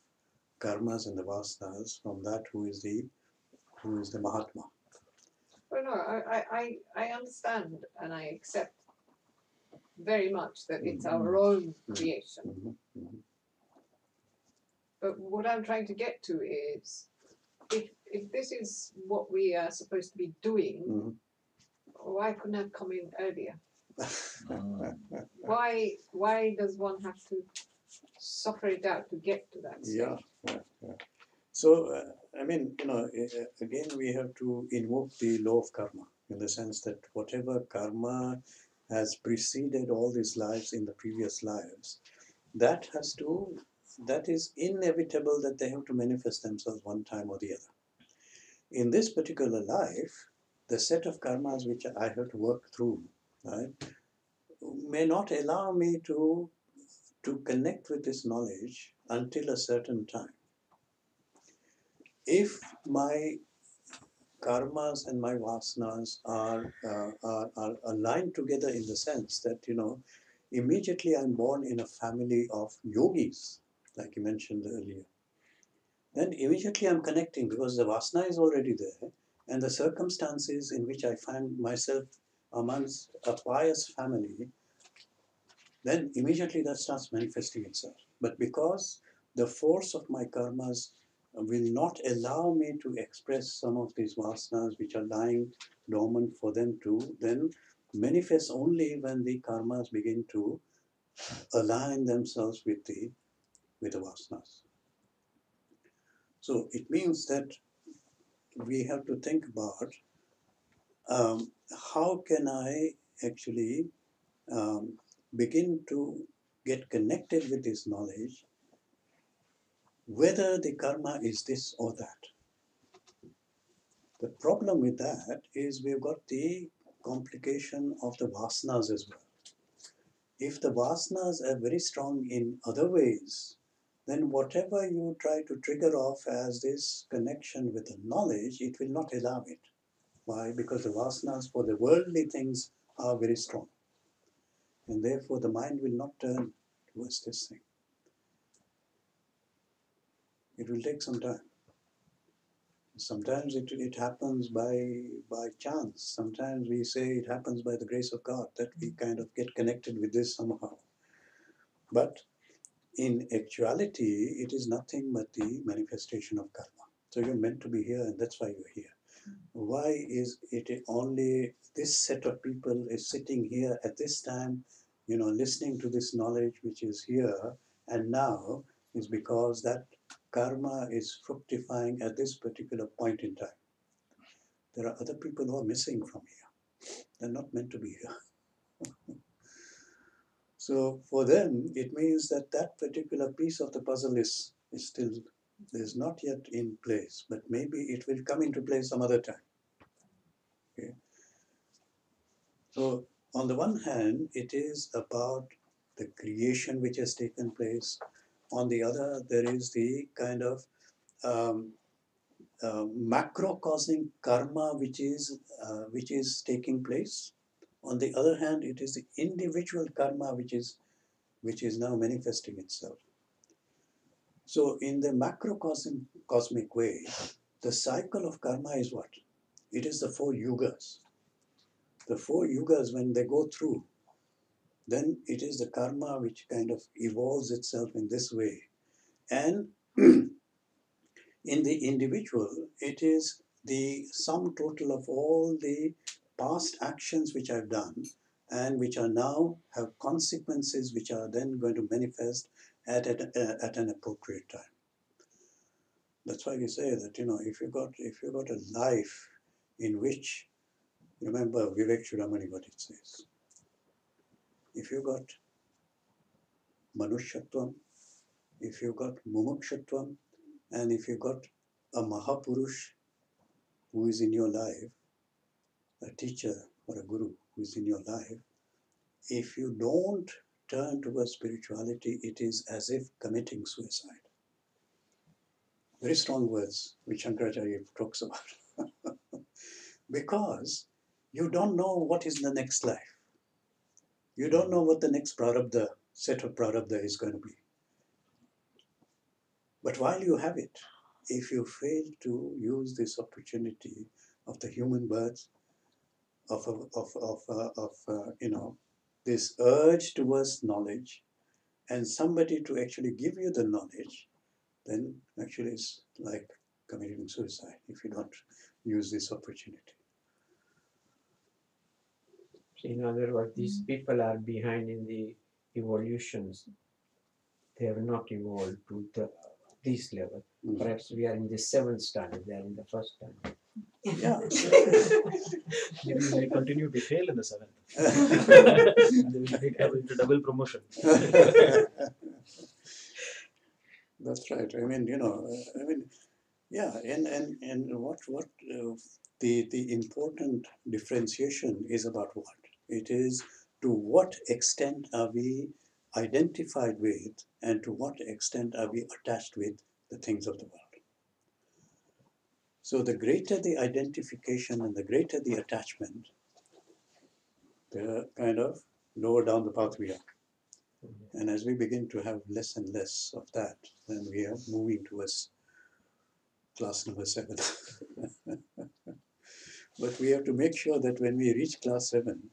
karmas and the vasanas from that who is the Mahatma. Well, no, I understand and I accept very much that it's our own creation. But what I'm trying to get to is, if this is what we are supposed to be doing, why couldn't I have come in earlier? Why does one have to suffer it out to get to that stage? So, I mean, you know, again, we have to invoke the law of karma, in the sense that whatever karma has preceded all these lives in the previous lives, that is inevitable that they have to manifest themselves one time or the other. In this particular life, the set of karmas which I have to work through, right, may not allow me to connect with this knowledge until a certain time. If my karmas and my vasanas are aligned together in the sense that, you know, immediately I'm born in a family of yogis, like you mentioned earlier, then immediately I'm connecting because the vasana is already there, and the circumstances in which I find myself amongst a pious family, then immediately that starts manifesting itself. But because the force of my karmas will not allow me to express some of these vasanas which are lying dormant for them to then manifest only when the karmas begin to align themselves with the vasanas. So it means that we have to think about how can I actually begin to get connected with this knowledge, whether the karma is this or that. The problem with that is we've got the complication of the vasanas as well. If the vasanas are very strong in other ways, then whatever you try to trigger off as this connection with the knowledge, it will not allow it. Why? Because the vasanas for the worldly things are very strong. And therefore the mind will not turn towards this thing. It will take some time. Sometimes it happens by chance. Sometimes we say it happens by the grace of God, that we kind of get connected with this somehow. But in actuality, it is nothing but the manifestation of karma. So you're meant to be here, and that's why you're here. Why is it only this set of people is sitting here at this time, listening to this knowledge which is here and now, is because that karma is fructifying at this particular point in time. There are other people who are missing from here. They're not meant to be here. So for them, it means that that particular piece of the puzzle is not yet in place, but maybe it will come into place some other time. Okay. So on the one hand, it is about the creation which has taken place. On the other, there is the kind of macrocosmic karma which is taking place. On the other hand, it is the individual karma which is now manifesting itself. So in the macrocosmic way, the cycle of karma is what? It is the 4 yugas. The 4 yugas, when they go through, then it is the karma which kind of evolves itself in this way. And in the individual, it is the sum total of all the past actions which I've done and which are now have consequences which are then going to manifest at an appropriate time. That's why we say that, if you got a life in which, remember Vivek Chudamani what it says, if you got Manushyatvam, if you got Mumukshatvam, and if you got a Mahapurush who is in your life, a teacher or a guru who is in your life, if you don't turn towards spirituality, it is as if committing suicide. Very strong words which Shankaracharya talks about. Because you don't know what is in the next life. You don't know what the next prarabdha, set of prarabdha is going to be. But while you have it, if you fail to use this opportunity of the human birth, this urge towards knowledge, and somebody to actually give you the knowledge, then actually it's like committing suicide if you don't use this opportunity. In other words, these people are behind in the evolutions. They have not evolved to this level. Perhaps we are in the 7th standard, they are in the 1st standard. Yeah. Maybe they continue to fail in the 7th. They will have into double promotion. That's right. Yeah, and what the important differentiation is about what? It is to what extent are we identified with, and to what extent are we attached with the things of the world. So the greater the identification and the greater the attachment, the kind of lower down the path we are. And as we begin to have less and less of that, then we are moving towards class number 7. But we have to make sure that when we reach class 7,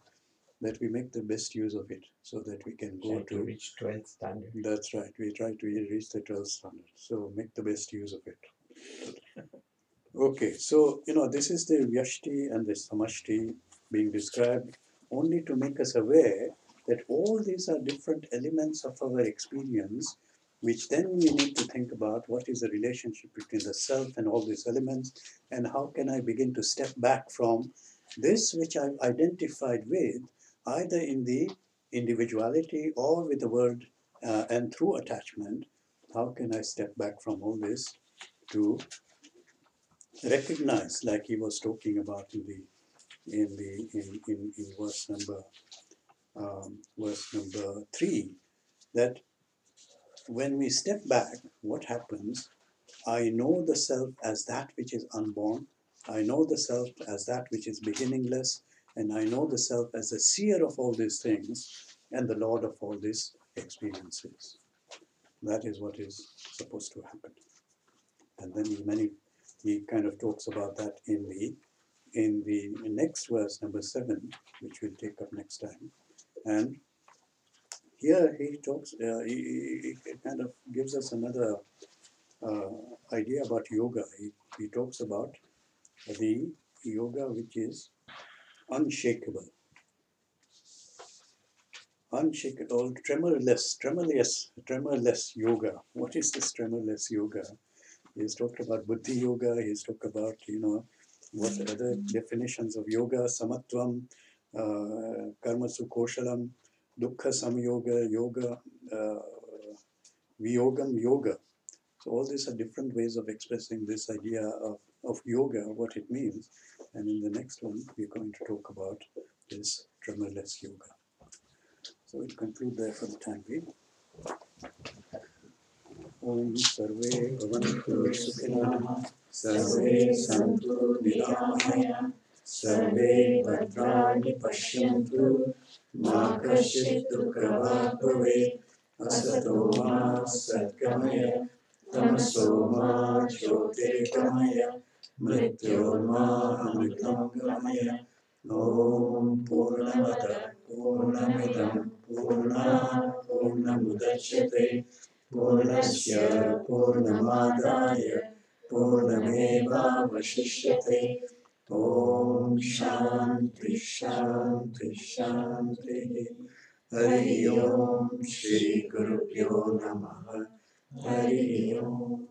that we make the best use of it, so that we can go to reach 12th standard. That's right. We try to reach the 12th standard. So make the best use of it. Okay, so this is the Vyashti and the Samashti being described only to make us aware that all these are different elements of our experience, which then we need to think about what is the relationship between the self and all these elements, and how can I begin to step back from this which I've identified with, either in the individuality or with the world, and through attachment. How can I step back from all this to recognize, like he was talking about in verse number 3, that when we step back, what happens? I know the self as that which is unborn. I know the self as that which is beginningless, and I know the self as the seer of all these things and the Lord of all these experiences. That is what is supposed to happen. And then he kind of talks about that in the next verse, number 7, which we'll take up next time. And here he talks, he kind of gives us another idea about yoga. He talks about the yoga which is unshakable, unshakable, tremorless yoga. What is this tremorless yoga? He's talked about Buddhi yoga. He's talked about, what other definitions of yoga: samatvam, karmasu koshalam, dukkha samyoga, yoga, viyogam yoga. So all these are different ways of expressing this idea of yoga, what it means. And in the next one, we're going to talk about this tremorless yoga. So we'll conclude there for the time being. Om Sarve Bhavantu Sukhinah, Sarve Santu Niramaya, Sarve Bhadrani Pashyantu, Ma Kashchit Dukkhavat Bhavet, Asato Ma Satgamaya, Tamaso Ma Jyotirgamaya, Mrityorma Amritam Gamaya. Om Purnamada Purnamidam Purnat Purnamudachyate Purnasya Purnamadaya Purnameva Vashishyate. Om Shanti Shanti Shanti. Hari Om Shri Gurubhyo Namaha. Hari Om.